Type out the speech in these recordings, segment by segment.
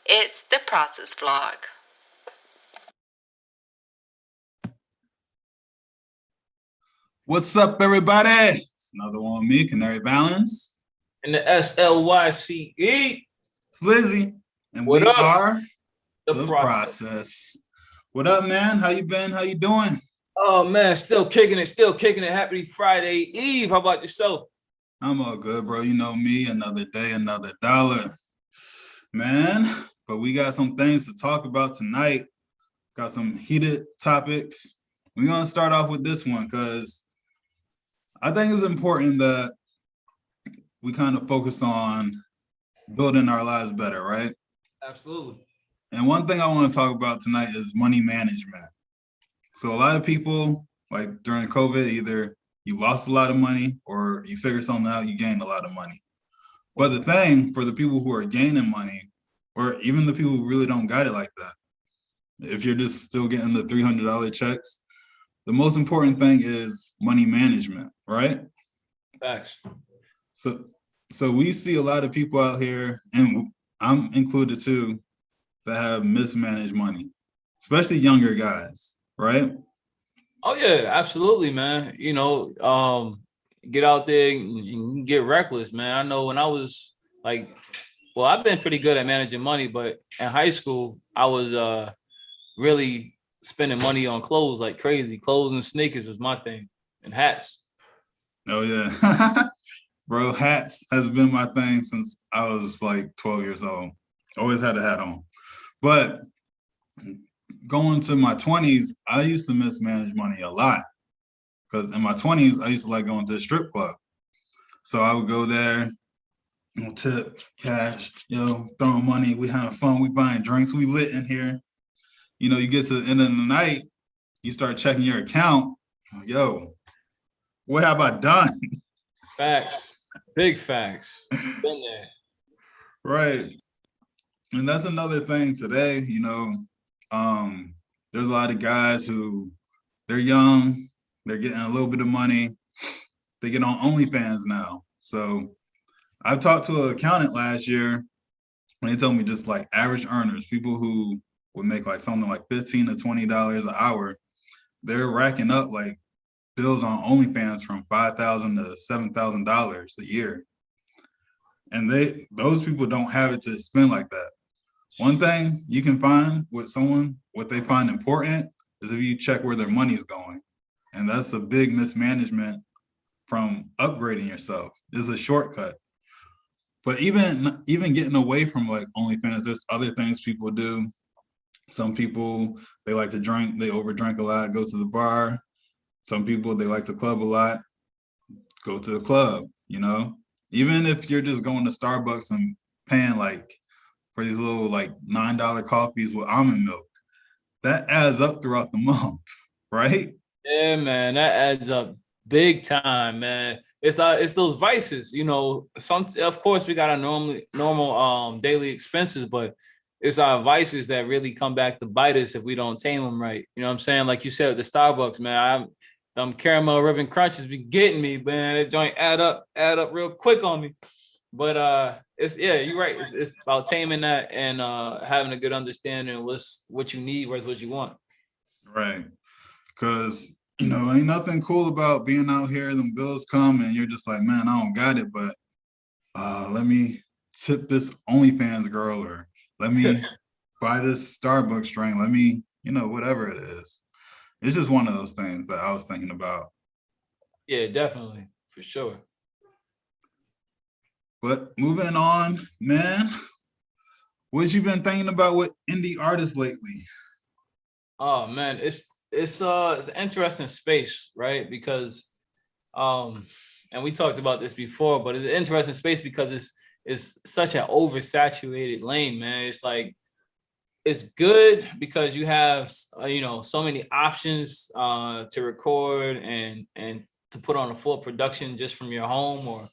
It's the Process Vlog. What's up, everybody? It's another one with me, Canary Balance. And the SLYCE. It's Lizzie, and What we up? are The process. What up, man? How you been? How you doing? Oh man, still kicking it. Happy Friday Eve. How about yourself? I'm all good, bro. You know me, another day, another dollar. Man, but we got some things to talk about tonight. Got some heated topics. We're gonna start off with this one because I think it's important that we kind of focus on building our lives better, right? Absolutely. And one thing I want to talk about tonight is money management. So a lot of people, like during COVID, either you lost a lot of money or you figured something out, you gained a lot of money. But the thing for the people who are gaining money, or even the people who really don't got it like that, if you're just still getting the $300 checks, the most important thing is money management, right? Facts. So we see a lot of people out here, and I'm included too, that have mismanaged money, especially younger guys, right? Oh yeah, absolutely, man. Get out there and get reckless, man. I know when I was like, well, I've been pretty good at managing money, but in high school, I was really spending money on clothes like crazy. Clothes and sneakers was my thing, and hats. Oh yeah. Bro, hats has been my thing since I was like 12 years old. Always had a hat on. But going to my 20s, I used to mismanage money a lot. Because in my 20s, I used to like going to a strip club. So I would go there, tip, cash, throwing money, we having fun, we buying drinks, we lit in here. You get to the end of the night, you start checking your account. Yo, what have I done? Facts. Big facts. Been there. Right. And that's another thing today, there's a lot of guys who they're young, they're getting a little bit of money, they get on OnlyFans now. So I've talked to an accountant last year, and they told me just like average earners, people who would make like something like $15 to $20 an hour, they're racking up like bills on OnlyFans from $5,000 to $7,000 a year. And those people don't have it to spend like that. One thing you can find with someone, what they find important is if you check where their money is going. And that's a big mismanagement from upgrading yourself. It's a shortcut. But even getting away from like OnlyFans, there's other things people do. Some people, they like to drink, they overdrink a lot, go to the bar. Some people, they like to club a lot, go to the club, Even if you're just going to Starbucks and paying like for these little like $9 coffees with almond milk, that adds up throughout the month, right? Yeah, man, that adds up big time, man. It's those vices, Some, of course, we got our normal daily expenses, but it's our vices that really come back to bite us if we don't tame them right. You know what I'm saying? Like you said, the Starbucks, man. Caramel ribbon crunches be getting me, man. That joint add up real quick on me. But it's, yeah, you're right. It's about taming that and having a good understanding of what you need versus what you want. Right. Because ain't nothing cool about being out here, them bills come and you're just like, man, I don't got it, but let me tip this OnlyFans girl, or let me buy this Starbucks drink, let me, whatever it is. It's just one of those things that I was thinking about. Yeah, definitely, for sure. But moving on, man, what you been thinking about with indie artists lately? Oh man, it's an interesting space, right? Because and we talked about this before, but it's an interesting space because it's such an oversaturated lane, man. It's like it's good because you have so many options to record and to put on a full production just from your home or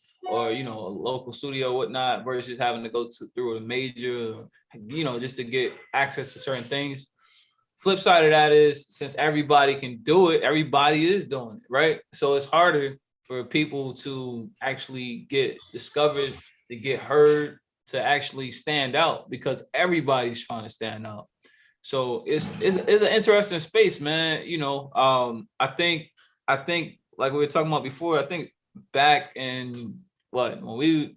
a local studio or whatnot versus having to go through a major, just to get access to certain things. Flip side of that is, since everybody can do it, everybody is doing it, right? So it's harder for people to actually get discovered, to get heard, to actually stand out because everybody's trying to stand out. So it's an interesting space, man. I think like we were talking about before, I think back in when we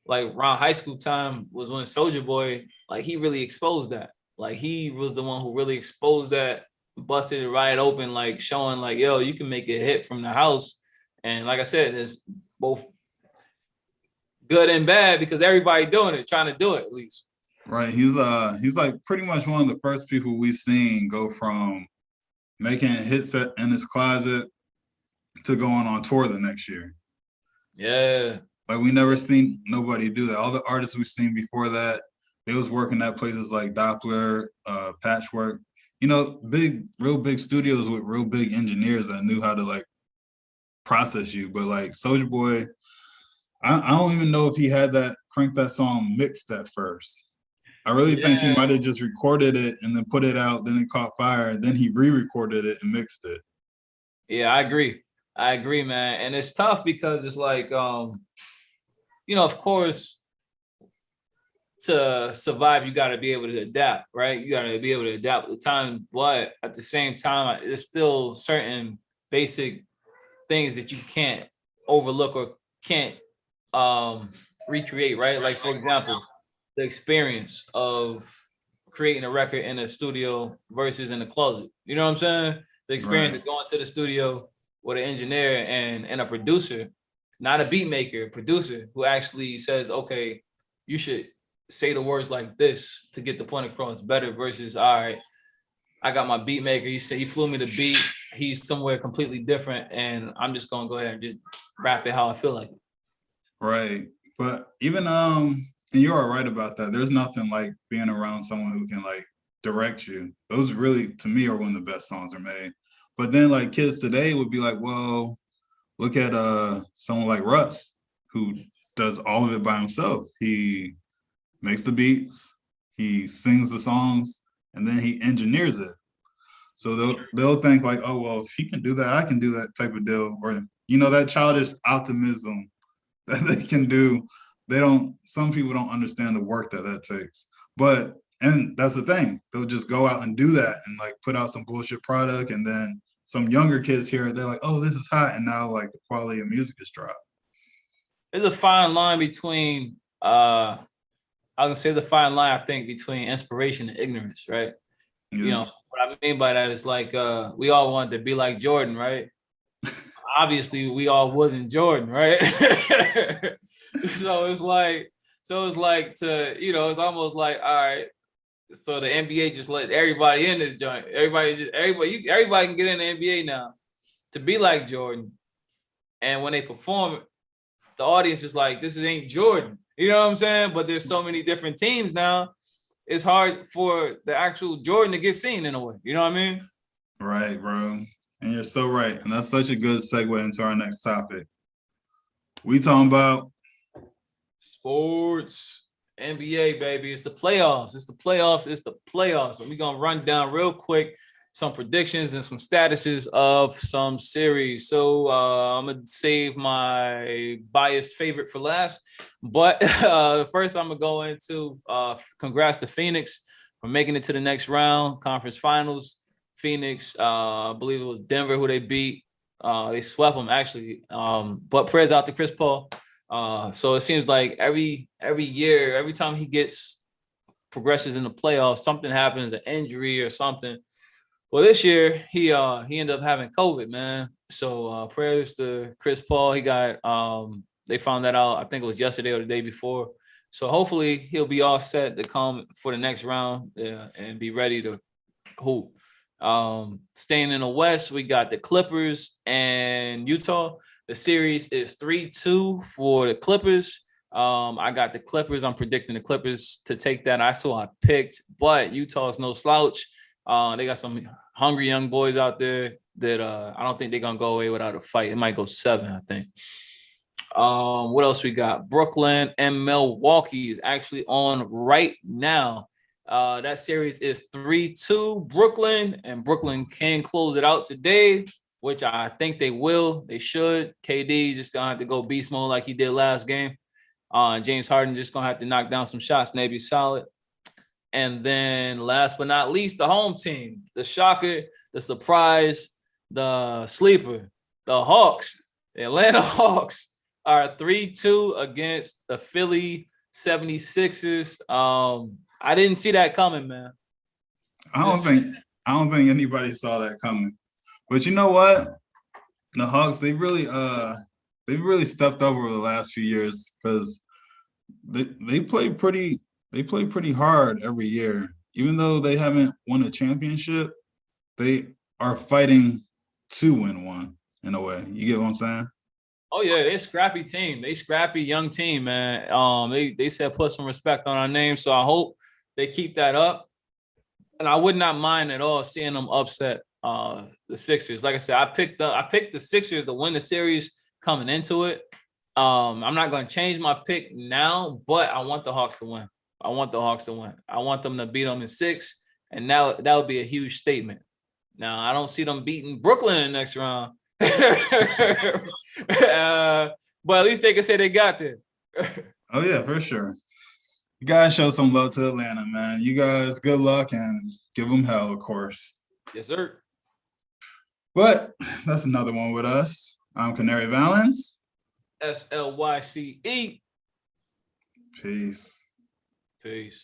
like around high school time was when Soldier Boy, like he really exposed that. Like he was the one who really exposed that, busted it right open, like showing like, yo, you can make a hit from the house. And like I said, there's both good and bad because everybody doing it, trying to do it at least. Right. He's like pretty much one of the first people we've seen go from making hits in his closet to going on tour the next year. Yeah. Like we never seen nobody do that. All the artists we've seen before that, they was working at places like Doppler, Patchwork, real big studios with real big engineers that knew how to like process you. But like Soulja Boy, I don't even know if he had that cranked that song mixed at first. I really think he might have just recorded it and then put it out, then it caught fire, and then he re-recorded it and mixed it. Yeah, I agree, man. And it's tough because it's like, of course, to survive, you got to be able to adapt, right? You got to be able to adapt with time. But at the same time, there's still certain basic things that you can't overlook or can't recreate, right? Like, for example, the experience of creating a record in a studio versus in a closet. You know what I'm saying? The experience of going to the studio with an engineer and a producer, not a beat maker, a producer who actually says, okay, you should say the words like this to get the point across better versus, all right, I got my beat maker. He flew me the beat. He's somewhere completely different. And I'm just going to go ahead and just rap it how I feel like it. Right. But even, and you are right about that. There's nothing like being around someone who can like direct you. Those really, to me, are when the best songs are made. But then like kids today would be like, well, look at someone like Russ, who does all of it by himself. He makes the beats, he sings the songs, and then he engineers it. So they'll think like, oh, well, if he can do that, I can do that type of deal. Or, that childish optimism that they can do. Some people don't understand the work that takes. And that's the thing, they'll just go out and do that and like put out some bullshit product. And then some younger kids here, they're like, oh, this is hot. And now like the quality of music is dropped. There's a fine line between, I was gonna say the fine line, I think, between inspiration and ignorance, right? Yeah. What I mean by that is like, we all wanted to be like Jordan, right? Obviously, we all wasn't Jordan, right? So it's like it's almost like, all right, so the NBA just let everybody in this joint. Everybody can get in the NBA now to be like Jordan. And when they perform, the audience is like, this ain't Jordan. You know what I'm saying? But there's so many different teams now. It's hard for the actual Jordan to get seen in a way. You know what I mean? Right, bro. And you're so right. And that's such a good segue into our next topic. We talking about sports, NBA, baby. It's the playoffs. It's the playoffs. And we're going to run down real quick some predictions and some statuses of some series. So I'm going to save my biased favorite for last. But first, I'm going to go into congrats to Phoenix for making it to the next round, conference finals. Phoenix, I believe it was Denver who they beat. They swept them, actually. But prayers out to Chris Paul. So it seems like every year, every time he progresses in the playoffs, something happens, an injury or something. Well, this year he ended up having COVID, man. So prayers to Chris Paul. He got they found that out, I think it was yesterday or the day before. So hopefully he'll be all set to come for the next round and be ready to hoop. Staying in the West, we got the Clippers and Utah. The series is 3-2 for the Clippers. I got the Clippers. I'm predicting the Clippers to take that. I picked, but Utah's no slouch. They got some hungry young boys out there that I don't think they're gonna go away without a fight. It might go 7, I think. What else we got? Brooklyn and Milwaukee is actually on right now. That series is 3-2 Brooklyn, and Brooklyn can close it out today, which I think they will. They should. KD just gonna have to go beast mode like he did last game. James Harden just gonna have to knock down some shots and they'd be solid. And then last but not least, the home team, the shocker, the surprise, the sleeper, the Hawks, the Atlanta Hawks are 3-2 against the Philly 76ers. I didn't see that coming, man. I don't think anybody saw that coming. But you know what? The Hawks, they've really stepped up over the last few years because they play pretty hard every year. Even though they haven't won a championship, they are fighting to win one in a way. You get what I'm saying? Oh yeah, they're a scrappy team. They scrappy young team, man. They said put some respect on our name, so I hope they keep that up. And I would not mind at all seeing them upset the Sixers. Like I said, I picked the Sixers to win the series coming into it. I'm not going to change my pick now, but I want the Hawks to win. I want them to beat them in 6, and now that would be a huge statement. Now I don't see them beating Brooklyn in the next round, but at least they can say they got there. Oh yeah, for sure. You guys show some love to Atlanta, man. You guys, good luck and give them hell, of course. Yes, sir. But that's another one with us. I'm Canary Valens. SLYCE. Peace. Peace.